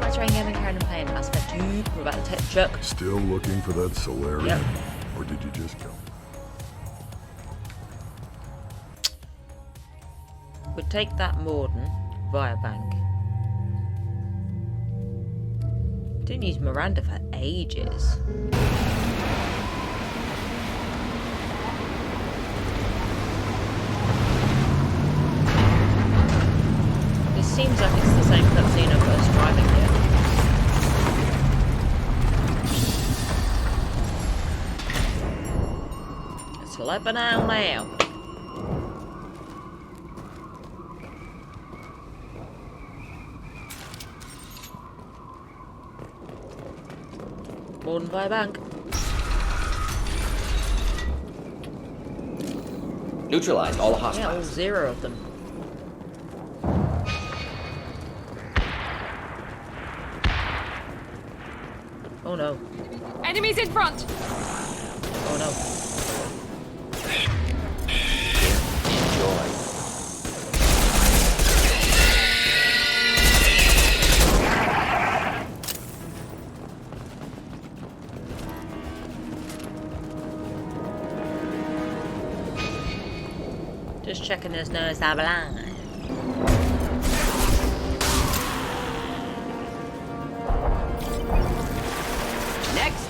Night Rain Gaming, Karen and Payne. I spent 2 for about the tech truck. Still looking for that Solarian? Yep. Or did you just kill him? We'll take that Mordin via bank. Didn't use Miranda for ages. This seems like it's the same cutscene of us driving here. It's 11 out now. Mordin via bank. Neutralized all hostiles. Yeah, all 0 of them. Oh no. Enemies in front! Oh no. Enjoy. Just checking there's no Zabalan. Next!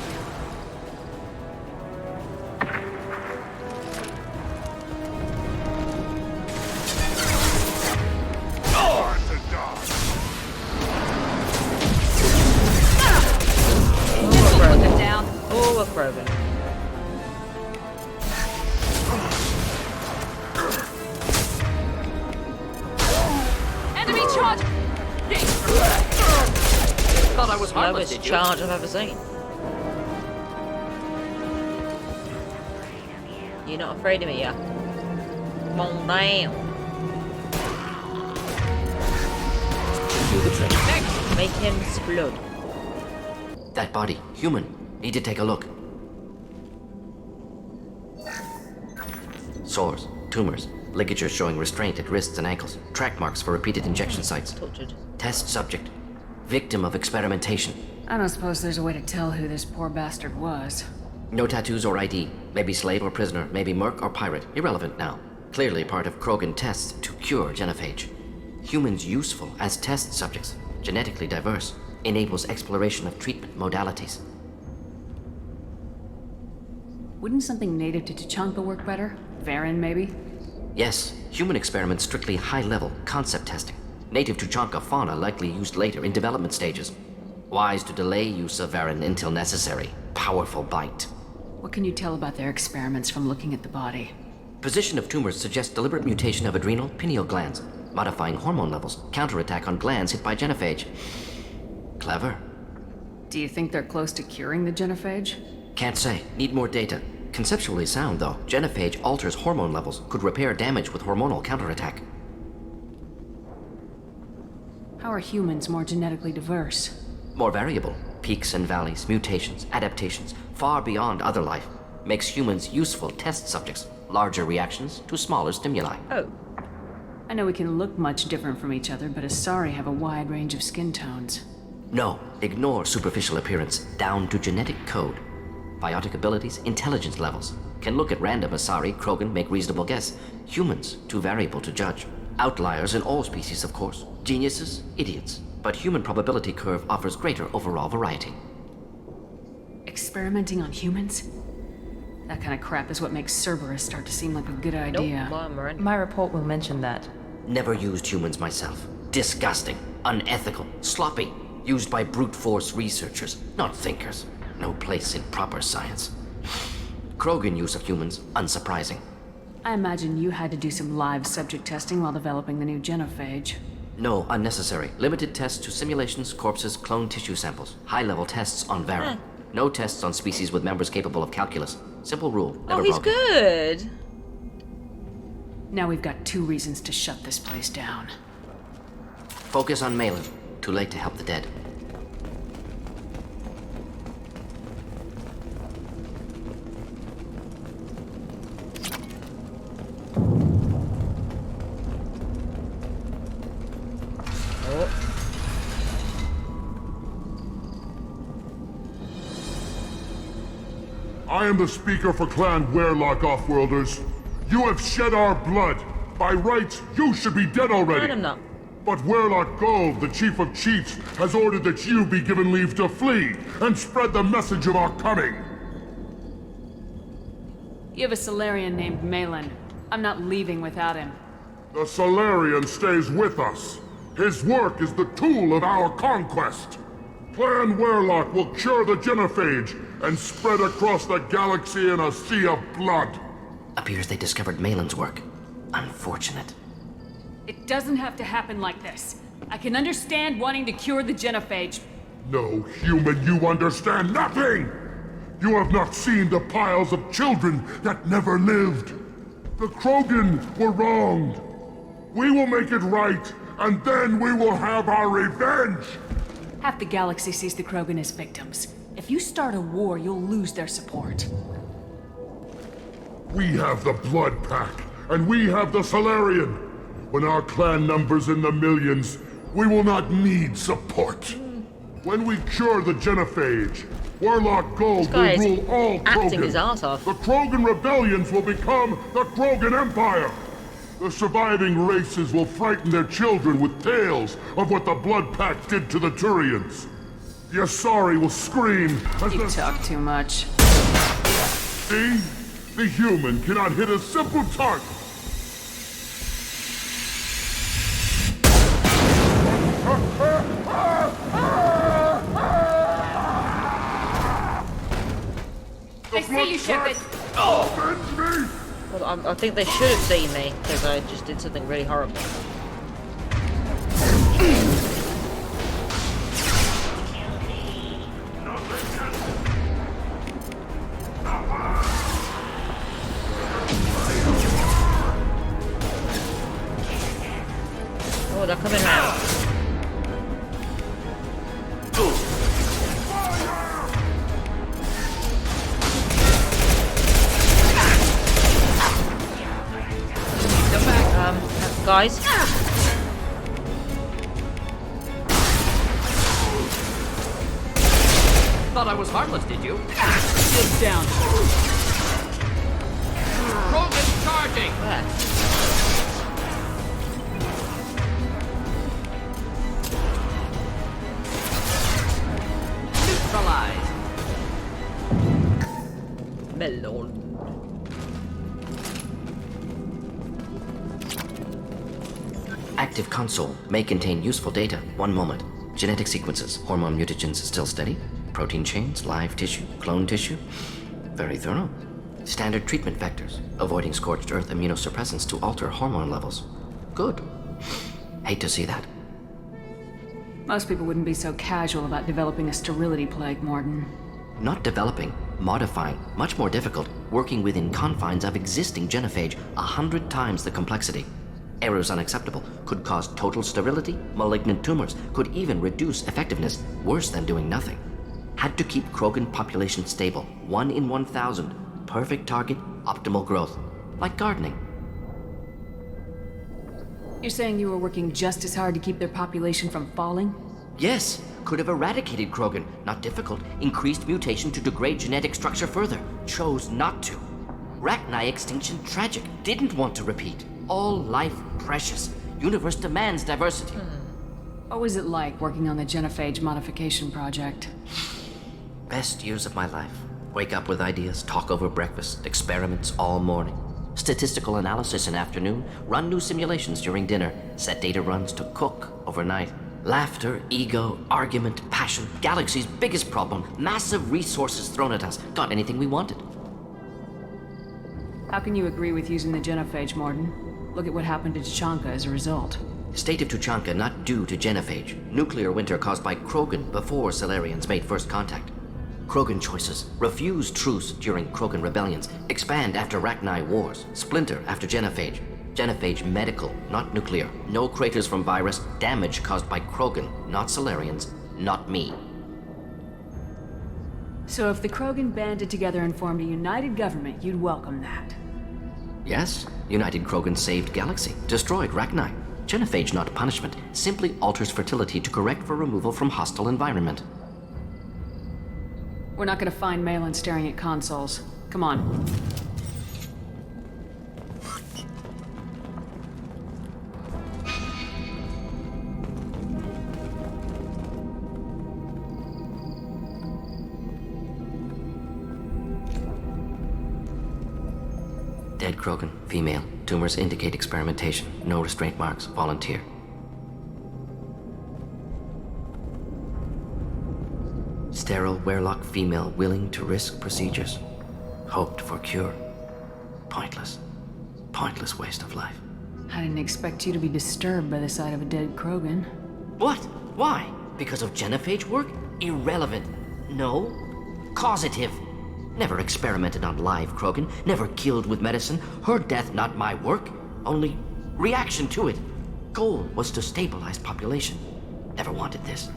Krogan. Down. Oh, we're Krogan. Enemy charge! Thought I was harmless, Lowest did you? charge I've ever seen. You're not afraid of me, yeah? Come on down. Do the trick. Next! Make him explode. That body, human. Need to take a look. Sores, tumors, ligatures showing restraint at wrists and ankles, track marks for repeated injection sites. Tortured. Test subject. Victim of experimentation. I don't suppose there's a way to tell who this poor bastard was. No tattoos or ID. Maybe slave or prisoner, maybe merc or pirate. Irrelevant now. Clearly part of Krogan tests to cure genophage. Humans useful as test subjects. Genetically diverse. Enables exploration of treatment modalities. Wouldn't something native to Tachanka work better? Varen, maybe? Yes, human experiments strictly high-level concept testing. Native Tuchanka fauna likely used later in development stages. Wise to delay use of Varen until necessary. Powerful bite. What can you tell about their experiments from looking at the body? Position of tumors suggests deliberate mutation of adrenal, pineal glands, modifying hormone levels, counterattack on glands hit by genophage. Clever. Do you think they're close to curing the genophage? Can't say. Need more data. Conceptually sound, though. Genophage alters hormone levels, could repair damage with hormonal counterattack. How are humans more genetically diverse? More variable. Peaks and valleys, mutations, adaptations, far beyond other life. Makes humans useful test subjects. Larger reactions to smaller stimuli. Oh. I know we can look much different from each other, but Asari have a wide range of skin tones. No, ignore superficial appearance, down to genetic code. Biotic abilities, intelligence levels. Can look at random Asari, Krogan, make reasonable guess. Humans, too variable to judge. Outliers in all species, of course. Geniuses, idiots. But human probability curve offers greater overall variety. Experimenting on humans? That kind of crap is what makes Cerberus start to seem like a good idea. Nope, Miranda. My report will mention that. Never used humans myself. Disgusting, unethical, sloppy. Used by brute force researchers, not thinkers. No place in proper science. Krogan use of humans, unsurprising. I imagine you had to do some live subject testing while developing the new genophage. No, unnecessary. Limited tests to simulations, corpses, cloned tissue samples. High-level tests on Varen. No tests on species with members capable of calculus. Simple rule, never Oh, he's broken. good. Now we've got 2 reasons to shut this place down. Focus on Malin. Too late to help the dead. I am the speaker for Clan Werlock Offworlders. You have shed our blood. By rights, you should be dead already. I am not. But Werlock Gove, the Chief of Chiefs, has ordered that you be given leave to flee and spread the message of our coming. You have a Solarian named Malin. I'm not leaving without him. The Solarian stays with us. His work is the tool of our conquest. Clan Werlock will cure the genophage and spread across the galaxy in a sea of blood. Appears they discovered Malin's work. Unfortunate. It doesn't have to happen like this. I can understand wanting to cure the genophage. No, human, you understand nothing! You have not seen the piles of children that never lived. The Krogan were wronged. We will make it right, and then we will have our revenge! Half the galaxy sees the Krogan as victims. If you start a war, you'll lose their support. We have the Blood Pack, and we have the Solarian. When our clan numbers in the millions, we will not need support. When we cure the genophage, Warlock Gold will This guy rule all is acting Krogan. his ass off. The Krogan rebellions will become the Krogan Empire. The surviving races will frighten their children with tales of what the Blood Pack did to the Turians. The Asari will scream as You the... talk too much. See? The human cannot hit a simple target. I see you, Shepard. Avenge me! Well, I think they should have seen me, because I just did something really horrible. Oh, they're coming out. Guys. Thought I was harmless, did you? Shields down. Krogan charging! Where? Neutralized! Melon. Active console may contain useful data. One moment. Genetic sequences, hormone mutagens still steady. Protein chains, live tissue, clone tissue. Very thorough. Standard treatment vectors, avoiding scorched earth immunosuppressants to alter hormone levels. Good. Hate to see that. Most people wouldn't be so casual about developing a sterility plague, Mordin. Not developing, modifying, much more difficult, working within confines of existing genophage, 100 times the complexity. Errors unacceptable, could cause total sterility, malignant tumors, could even reduce effectiveness, worse than doing nothing. Had to keep Krogan population stable, 1 in 1,000, perfect target, optimal growth, like gardening. You're saying you were working just as hard to keep their population from falling? Yes, could have eradicated Krogan, not difficult, increased mutation to degrade genetic structure further, chose not to. Rachni extinction tragic, didn't want to repeat. All life precious. Universe demands diversity. What was it like working on the genophage modification project? Best years of my life. Wake up with ideas, talk over breakfast, experiments all morning. Statistical analysis in afternoon, run new simulations during dinner, set data runs to cook overnight. Laughter, ego, argument, passion, galaxy's biggest problem, massive resources thrown at us. Got anything we wanted. How can you agree with using the genophage, Mordin? Look at what happened to Tuchanka as a result. State of Tuchanka not due to genophage. Nuclear winter caused by Krogan before Solarians made first contact. Krogan choices. Refuse truce during Krogan rebellions. Expand after Rachni wars. Splinter after genophage. Genophage medical, not nuclear. No craters from virus. Damage caused by Krogan, not Solarians, not me. So if the Krogan banded together and formed a united government, you'd welcome that. Yes, United Krogan saved Galaxy, destroyed Rachni. Genophage not punishment, simply alters fertility to correct for removal from hostile environment. We're not gonna find Malin staring at consoles. Come on. Dead Krogan, female. Tumors indicate experimentation. No restraint marks. Volunteer. Sterile Werelock female willing to risk procedures. Hoped for cure. Pointless. Pointless waste of life. I didn't expect you to be disturbed by the sight of a dead Krogan. What? Why? Because of genophage work? Irrelevant. No. Causative. Never experimented on live Krogan. Never killed with medicine. Her death not my work. Only reaction to it. Goal was to stabilize population. Never wanted this.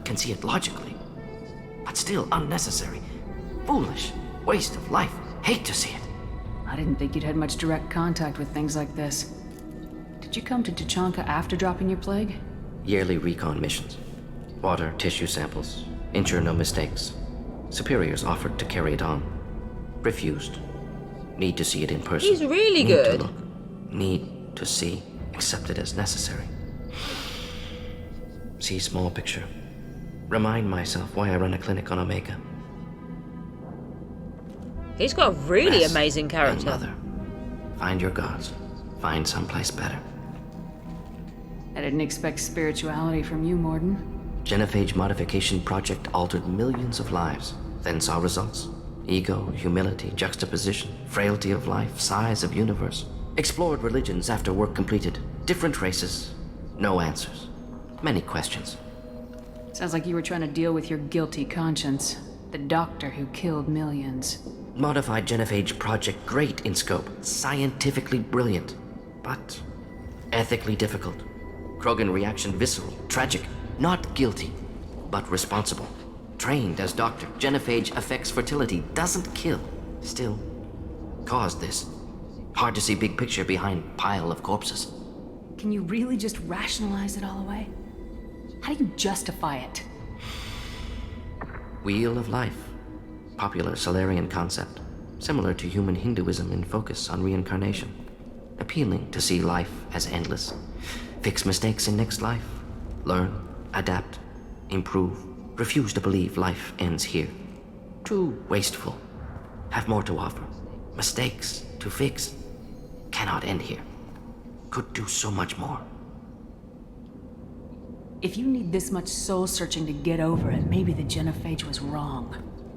Can see it logically. But still unnecessary. Foolish. Waste of life. Hate to see it. I didn't think you'd had much direct contact with things like this. Did you come to Tuchanka after dropping your plague? Yearly recon missions. Water, tissue samples. Ensure no mistakes. Superiors offered to carry it on. Refused. Need to see it in person. He's really Need good. to look. Need to see. Accepted as necessary. See small picture. Remind myself why I run a clinic on Omega. He's got a really Rest, amazing young character. mother. Find your gods. Find someplace better. I didn't expect spirituality from you, Mordin. Genophage modification project altered millions of lives. Then saw results. Ego, humility, juxtaposition, frailty of life, size of universe. Explored religions after work completed. Different races. No answers. Many questions. Sounds like you were trying to deal with your guilty conscience. The doctor who killed millions. Modified genophage project great in scope. Scientifically brilliant. But ethically difficult. Krogan reaction visceral, tragic. Not guilty, but responsible. Trained as doctor. Genophage affects fertility, doesn't kill. Still, caused this. Hard to see big picture behind pile of corpses. Can you really just rationalize it all away? How do you justify it? Wheel of life. Popular Solarian concept. Similar to human Hinduism in focus on reincarnation. Appealing to see life as endless. Fix mistakes in next life. Learn, adapt, improve. Refuse to believe life ends here. Too wasteful. Have more to offer. Mistakes to fix. Cannot end here. Could do so much more. If you need this much soul-searching to get over it, maybe the genophage was wrong.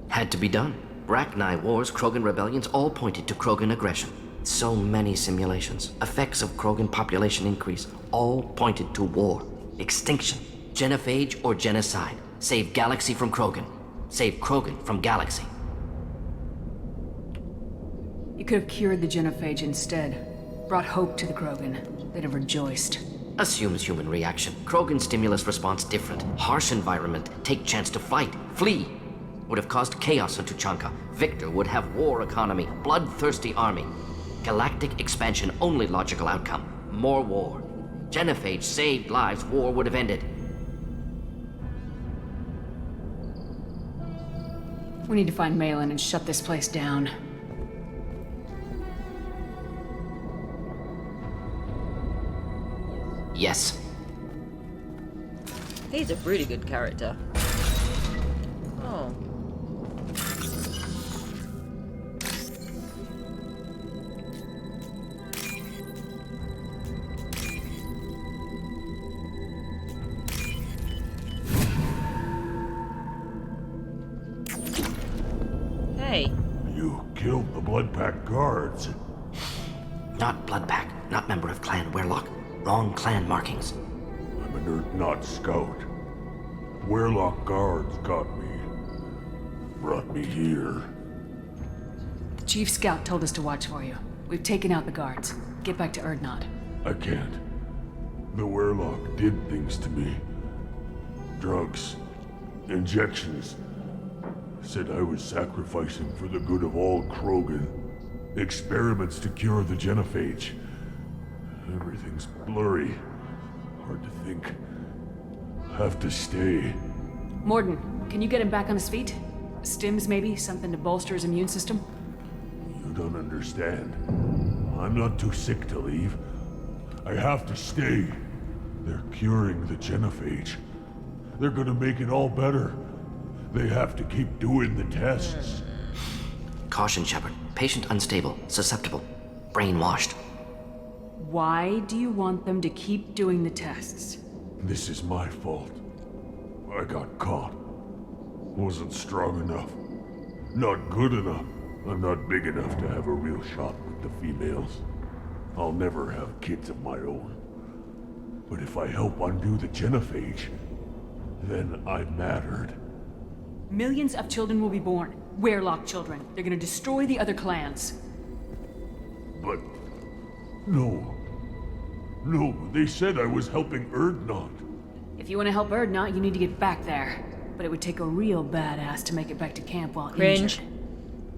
Had to be done. Rachni wars, Krogan rebellions, all pointed to Krogan aggression. So many simulations. Effects of Krogan population increase, all pointed to war. Extinction. Genophage or genocide. Save galaxy from Krogan. Save Krogan from galaxy. You could have cured the genophage instead. Brought hope to the Krogan. They'd have rejoiced. Assumes human reaction. Krogan stimulus response different. Harsh environment. Take chance to fight. Flee. Would have caused chaos in Tuchanka. Victor would have war economy. Bloodthirsty army. Galactic expansion only logical outcome. More war. Genophage saved lives. War would have ended. We need to find Malin and shut this place down. Yes. He's a really good character. Oh. Hey. You killed the Blood Pack guards. Not Bloodpack. Not member of Clan Werelock. Wrong clan markings. I'm an Earth-Not scout. Werelock guards got me. Brought me here. The chief scout told us to watch for you. We've taken out the guards. Get back to Erdnot. I can't. The Werelock did things to me. Drugs. Injections. Said I was sacrificing for the good of all Krogan. Experiments to cure the genophage. Everything's blurry. Hard to think. Have to stay. Mordin, can you get him back on his feet? Stims, maybe? Something to bolster his immune system? You don't understand. I'm not too sick to leave. I have to stay. They're curing the genophage. They're gonna make it all better. They have to keep doing the tests. Caution, Shepard. Patient unstable, susceptible, brainwashed. Why do you want them to keep doing the tests? This is my fault. I got caught. Wasn't strong enough. Not good enough. I'm not big enough to have a real shot with the females. I'll never have kids of my own. But if I help undo the genophage, then I mattered. Millions of children will be born. Werelock children. They're gonna destroy the other clans. But... No. No, they said I was helping Erdnot. If you want to help Erdnot, you need to get back there. But it would take a real badass to make it back to camp while Cringe. injured.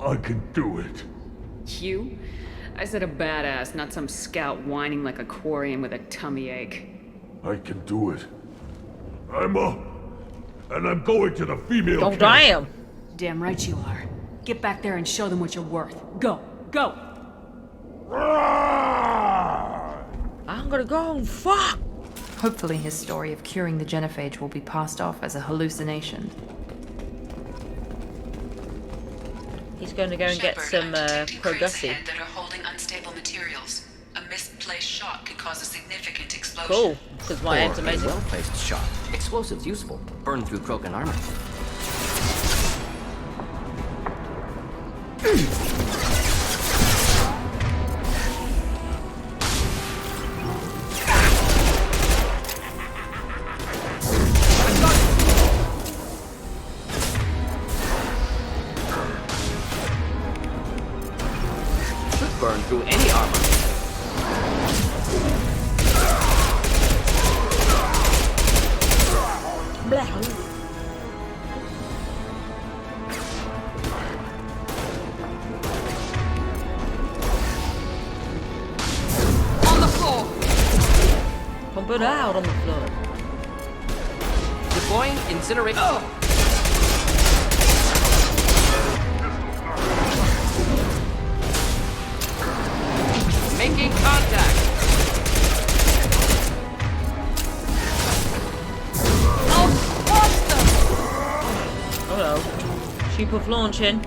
I can do it. You? I said a badass, not some scout whining like a Quarian with a tummy ache. I can do it. I'm up. And I'm going to the female Oh, camp. damn. Damn right you are. Get back there and show them what you're worth. Go! Go! I'm gonna go. Fuck. Hopefully his story of curing the genophage will be passed off as a hallucination. He's going to go and get Shepard, some I'm detecting crates Progressi. ahead that are holding unstable materials. A misplaced shot could cause a significant explosion. Cool, because my aim's Or a amazing. well-placed shot. Explosives useful. Burn through Krogan armor. Should burn through any armor. On the floor! Pump it out on the floor. Deploying incineration. Making contact. I'll squash them! Hello. Sheep of launching.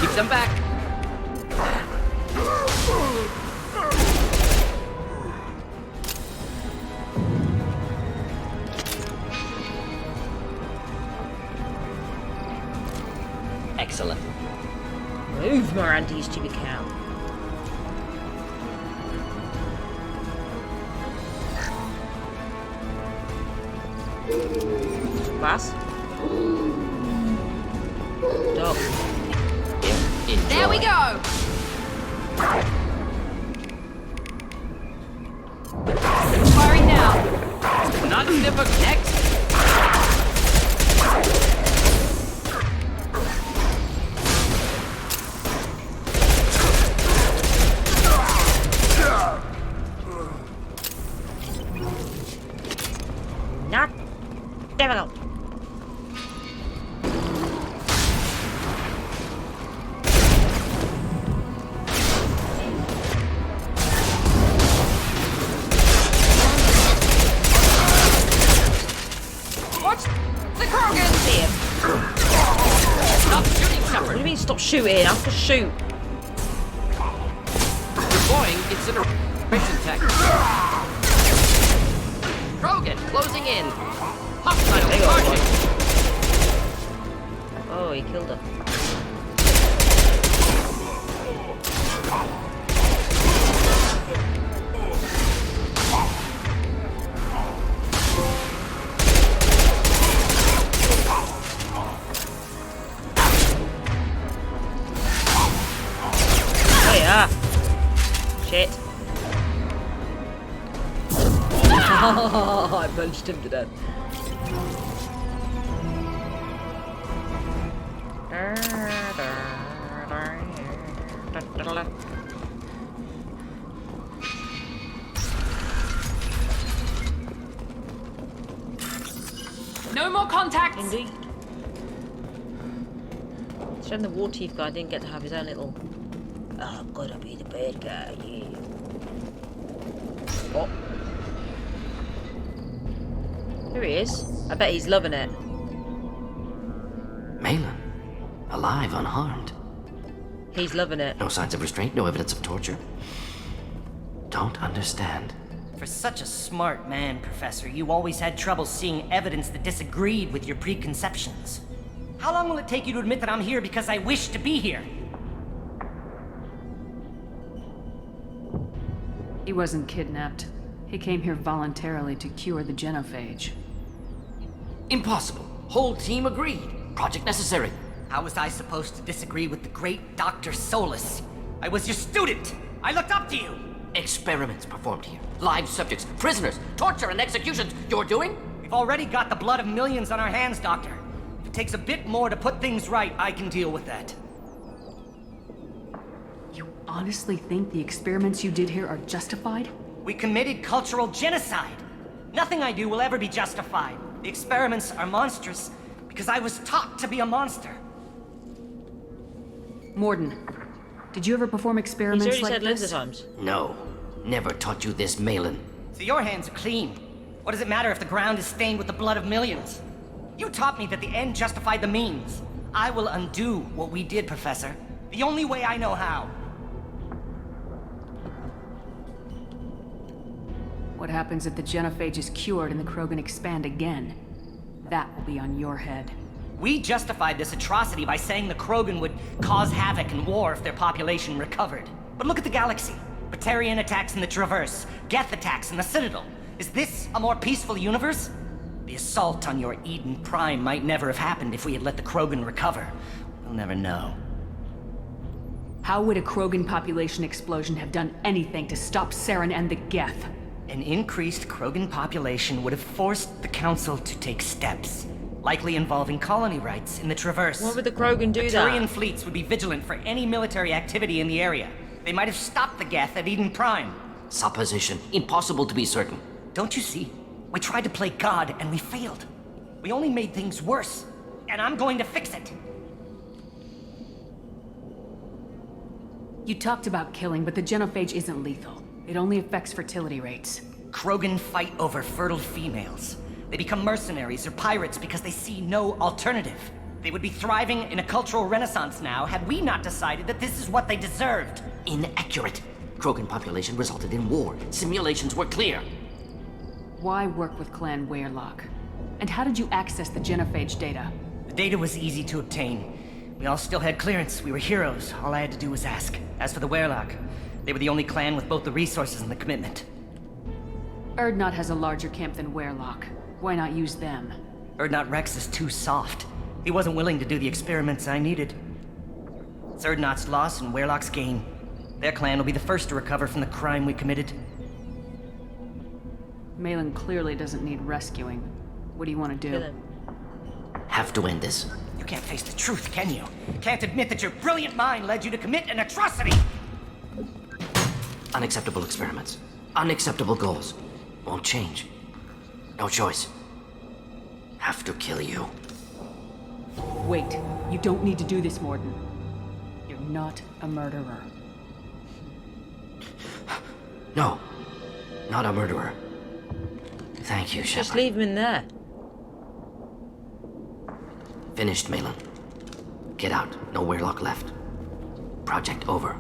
Keep them back. Excellent. Move, Morandy's stupid cow. Pass. Dog. Enjoy. There we go! Firing now! Not difficult. Next. Not difficult. Watch the Krogan! Stop shooting, What do Shepard. you mean stop shooting? I have to shoot. Deploying incineration tech. Krogan closing in. Hostile Hang on, charging. Oh, he killed her. Oh yeah. Shit. I punched him to death. No more contacts! Indeed. Shame the war teeth guy didn't get to have his own little. Oh, I'm gonna be the bad guy, yeah. Oh. Here he is. I bet he's loving it. Malin, alive, unharmed. He's loving it. No signs of restraint, no evidence of torture. Don't understand. For such a smart man, Professor, you always had trouble seeing evidence that disagreed with your preconceptions. How long will it take you to admit that I'm here because I wish to be here? He wasn't kidnapped. He came here voluntarily to cure the genophage. Impossible. Whole team agreed. Project necessary. How was I supposed to disagree with the great Dr. Solus? I was your student! I looked up to you! Experiments performed here. Live subjects, prisoners, torture and executions. You're doing? We've already got the blood of millions on our hands, Doctor. If it takes a bit more to put things right, I can deal with that. You honestly think the experiments you did here are justified? We committed cultural genocide. Nothing I do will ever be justified. The experiments are monstrous because I was taught to be a monster. Mordin, did you ever perform He's experiments already like said loads of this? times. No. Never taught you this, Malin. So your hands are clean. What does it matter if the ground is stained with the blood of millions? You taught me that the end justified the means. I will undo what we did, Professor. The only way I know how. What happens if the genophage is cured and the Krogan expand again? That will be on your head. We justified this atrocity by saying the Krogan would cause havoc and war if their population recovered. But look at the galaxy. Batarian attacks in the Traverse, Geth attacks in the Citadel. Is this a more peaceful universe? The assault on your Eden Prime might never have happened if we had let the Krogan recover. We'll never know. How would a Krogan population explosion have done anything to stop Saren and the Geth? An increased Krogan population would have forced the Council to take steps, likely involving colony rights in the Traverse. Why would the Krogan do Batarian that? fleets would be vigilant for any military activity in the area. They might have stopped the Geth at Eden Prime. Supposition. Impossible to be certain. Don't you see? We tried to play God and we failed. We only made things worse. And I'm going to fix it. You talked about killing, but the genophage isn't lethal. It only affects fertility rates. Krogan fight over fertile females. They become mercenaries or pirates because they see no alternative. They would be thriving in a cultural renaissance now had we not decided that this is what they deserved. Inaccurate. Krogan population resulted in war. Simulations were clear. Why work with Clan Weyrloc? And how did you access the genophage data? The data was easy to obtain. We all still had clearance. We were heroes. All I had to do was ask. As for the Weyrloc, they were the only clan with both the resources and the commitment. Urdnot has a larger camp than Weyrloc. Why not use them? Urdnot Rex is too soft. He wasn't willing to do the experiments I needed. It's Urdnot's loss and Weyrloc's gain. Their clan will be the first to recover from the crime we committed. Malin clearly doesn't need rescuing. What do you want to Kill do? him. Have to end this. You can't face the truth, can you? Can't admit that your brilliant mind led you to commit an atrocity! Unacceptable experiments. Unacceptable goals. Won't change. No choice. Have to kill you. Wait, you don't need to do this, Mordin. You're not a murderer. No. Not a murderer. Thank you, Shepard. Just leave him in there. Finished, Malin. Get out. No Weyrloc left. Project over.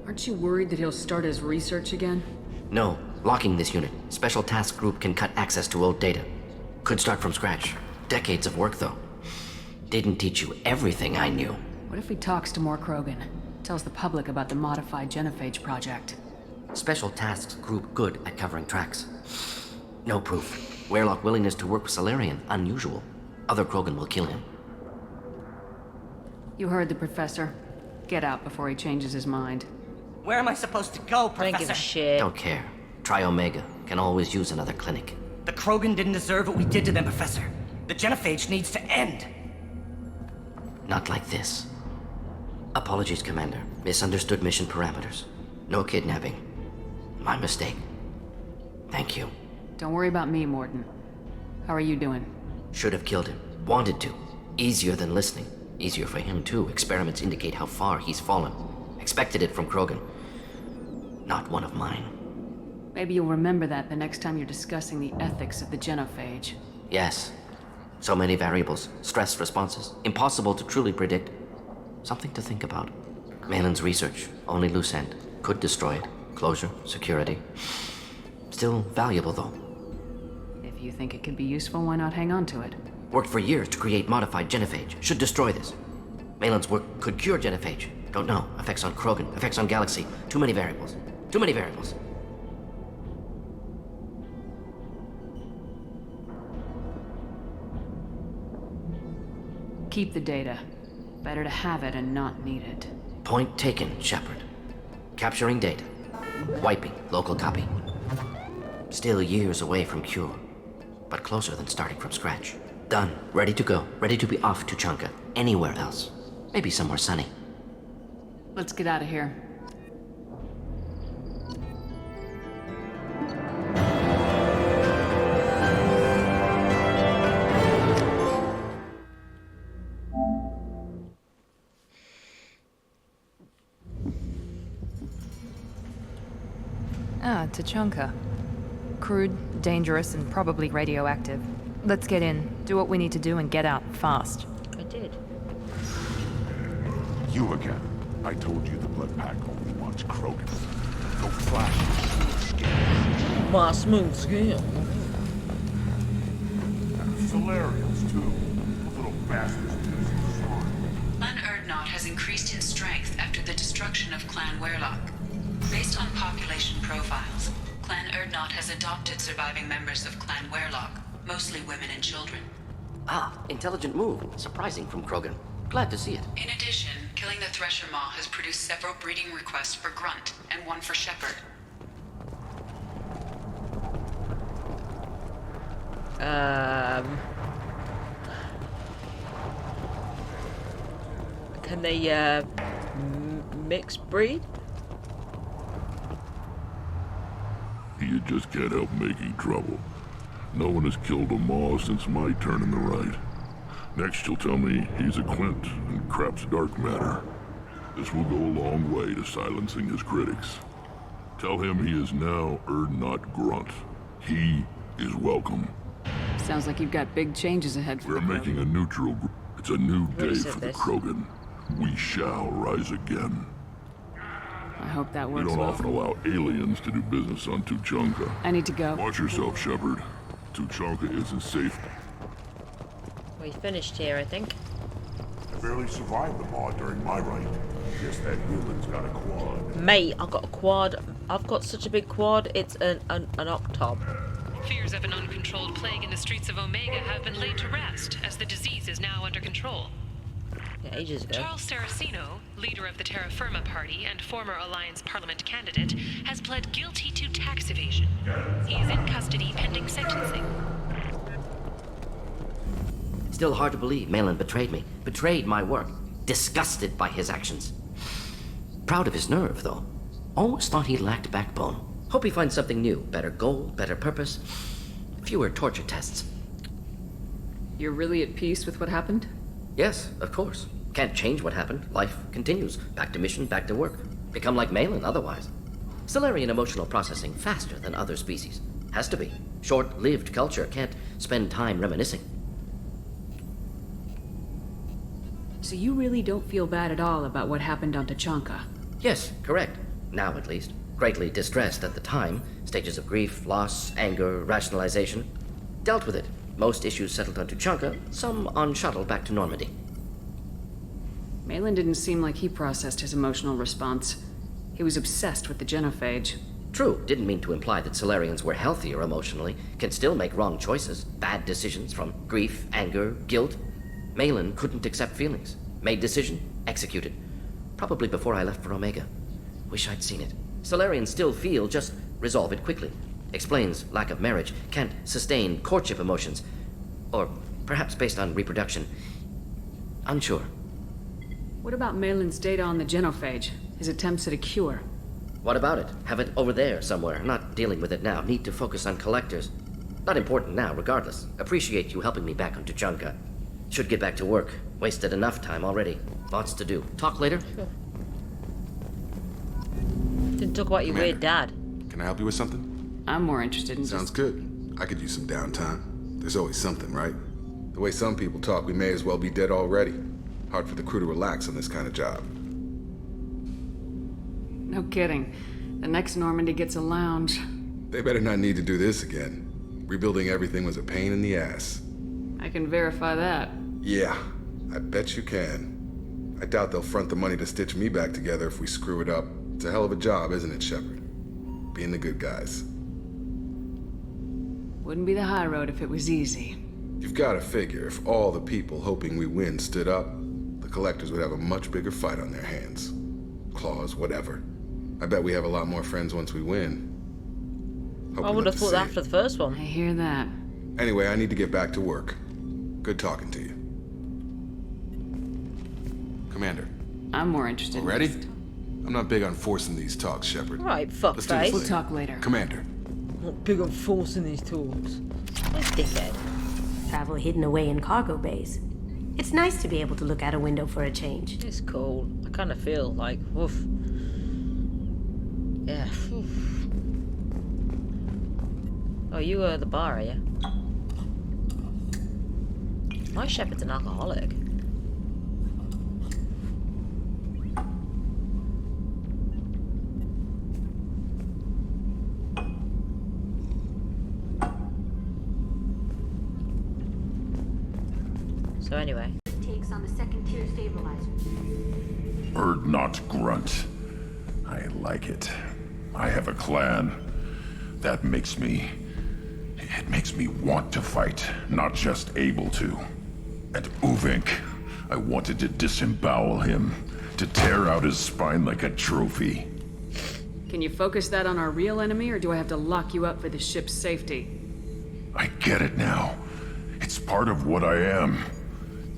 Aren't you worried that he'll start his research again? No. Locking this unit. Special task group can cut access to old data. Could start from scratch. Decades of work, though. Didn't teach you everything I knew. What if he talks to more Krogan? Tells the public about the modified genophage project? Special tasks group good at covering tracks. No proof. Weyrloc willingness to work with Solarian, unusual. Other Krogan will kill him. You heard the professor. Get out before he changes his mind. Where am I supposed to go, I don't give a Professor? shit. Don't care. Try Omega. Can always use another clinic. The Krogan didn't deserve what we did to them, Professor. The genophage needs to end. Not like this. Apologies, Commander. Misunderstood mission parameters. No kidnapping. My mistake. Thank you. Don't worry about me, Mordin. How are you doing? Should have killed him. Wanted to. Easier than listening. Easier for him, too. Experiments indicate how far he's fallen. Expected it from Krogan. Not one of mine. Maybe you'll remember that the next time you're discussing the ethics of the genophage. Yes. So many variables. Stress responses. Impossible to truly predict. Something to think about. Malin's research. Only loose end. Could destroy it. Closure. Security. Still valuable, though. If you think it could be useful, why not hang on to it? Worked for years to create modified genophage. Should destroy this. Malin's work could cure genophage. Don't know. Effects on Krogan. Effects on Galaxy. Too many variables. Too many variables. Keep the data. Better to have it and not need it. Point taken, Shepard. Capturing data. Wiping local copy. Still years away from cure, but closer than starting from scratch. Done. Ready to go. Ready to be off to Tuchanka. Anywhere else. Maybe somewhere sunny. Let's get out of here. Ah, Tuchanka. Crude, dangerous, and probably radioactive. Let's get in, do what we need to do, and get out fast. I did. You again. I told you the Blood Pack only wants Krogan. No flashes, skin. My smooth skin. Solarians, too. The little bastards do this swine. Clan Urdnot has increased in strength after the destruction of Clan Werlock. Based on population profiles, Clan Urdnot has adopted surviving members of Clan Werlock, mostly women and children. Ah, intelligent move. Surprising from Krogan. Glad to see it. In addition, killing the Thresher Maw has produced several breeding requests for Grunt and one for Shepard. Can they, mix breed? You just can't help making trouble. No one has killed a Maw since my turn in the right. Next you'll tell me he's a Clint and crap's dark matter. This will go a long way to silencing his critics. Tell him he is now Urdnot Grunt. He is welcome. Sounds like you've got big changes ahead for We're the making a neutral It's a new day said for the this. Krogan. We shall rise again. I hope that We works don't well. often allow aliens to do business on Tuchanka. I need to go. Watch yourself, Shepard. Tuchanka isn't safe. We finished here, I think. I barely survived the Maw during my reign. Guess that human's got a quad. Mate, I've got a quad. I've got such a big quad, it's an octob. Fears of an uncontrolled plague in the streets of Omega have been laid to rest, as the disease is now under control. Yeah, ages ago. Charles Saraceno, leader of the Terra Firma Party and former Alliance Parliament candidate, has pled guilty to tax evasion. He is in custody pending sentencing. Still hard to believe Malin betrayed me. Betrayed my work. Disgusted by his actions. Proud of his nerve, though. Always thought he lacked backbone. Hope he finds something new. Better goal, better purpose. Fewer torture tests. You're really at peace with what happened? Yes, of course. Can't change what happened. Life continues. Back to mission, back to work. Become like Malin otherwise. Solarian emotional processing faster than other species. Has to be. Short-lived culture can't spend time reminiscing. So you really don't feel bad at all about what happened on Tuchanka? Yes, correct. Now at least. Greatly distressed at the time. Stages of grief, loss, anger, rationalization. Dealt with it. Most issues settled on Tuchanka, some on shuttle back to Normandy. Malin didn't seem like he processed his emotional response. He was obsessed with the genophage. True, didn't mean to imply that Solarians were healthier emotionally, can still make wrong choices, bad decisions from grief, anger, guilt. Malin couldn't accept feelings. Made decision, executed. Probably before I left for Omega. Wish I'd seen it. Solarians still feel, just resolve it quickly. Explains lack of marriage, can't sustain courtship emotions. Or perhaps based on reproduction. Unsure. What about Malin's data on the genophage? His attempts at a cure? What about it? Have it over there somewhere. Not dealing with it now. Need to focus on collectors. Not important now, regardless. Appreciate you helping me back on Tuchanka. Should get back to work. Wasted enough time already. Lots to do. Talk later? Sure. Didn't talk about your Commander, weird dad. Can I help you with something? I'm more interested in Sounds just... good. I could use some downtime. There's always something, right? The way some people talk, we may as well be dead already. Hard for the crew to relax on this kind of job. No kidding. The next Normandy gets a lounge. They better not need to do this again. Rebuilding everything was a pain in the ass. I can verify that. Yeah, I bet you can. I doubt they'll front the money to stitch me back together if we screw it up. It's a hell of a job, isn't it, Shepard? Being the good guys. Wouldn't be the high road if it was easy. You've got to figure, if all the people hoping we win stood up, the collectors would have a much bigger fight on their hands. Claws, whatever. I bet we have a lot more friends once we win. Hope I we would live have to thought see after it. the first I one. hear that. Anyway, I need to get back to work. Good talking to you. Commander, I'm more interested in ready? just- I'm not big on forcing these talks, Shepard. Right, fuck Let's do this face. We'll later. talk later. Commander, Not big on forcing these talks. This dickhead. Travel hidden away in cargo bays. It's nice to be able to look out a window for a change. It's cool. I kind of feel like, woof. Yeah. Oof. Oh, you are the bar, are you? My Shepard's an alcoholic. So anyway. Takes on the second tier stabilizer. Erd not grunt. I like it. I have a clan. That makes me... It makes me want to fight, not just able to. And Uvink, I wanted to disembowel him, to tear out his spine like a trophy. Can you focus that on our real enemy, or do I have to lock you up for the ship's safety? I get it now. It's part of what I am.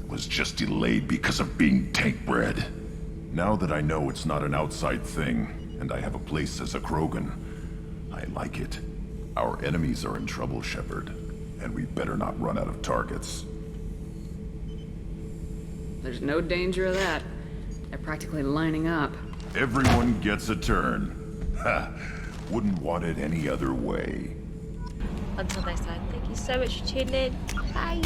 It was just delayed because of being tank bred. Now that I know it's not an outside thing, and I have a place as a Krogan, I like it. Our enemies are in trouble, Shepard, and we better not run out of targets. There's no danger of that. They're practically lining up. Everyone gets a turn. Ha! Wouldn't want it any other way. Until next time, thank you so much for tuning in. Bye.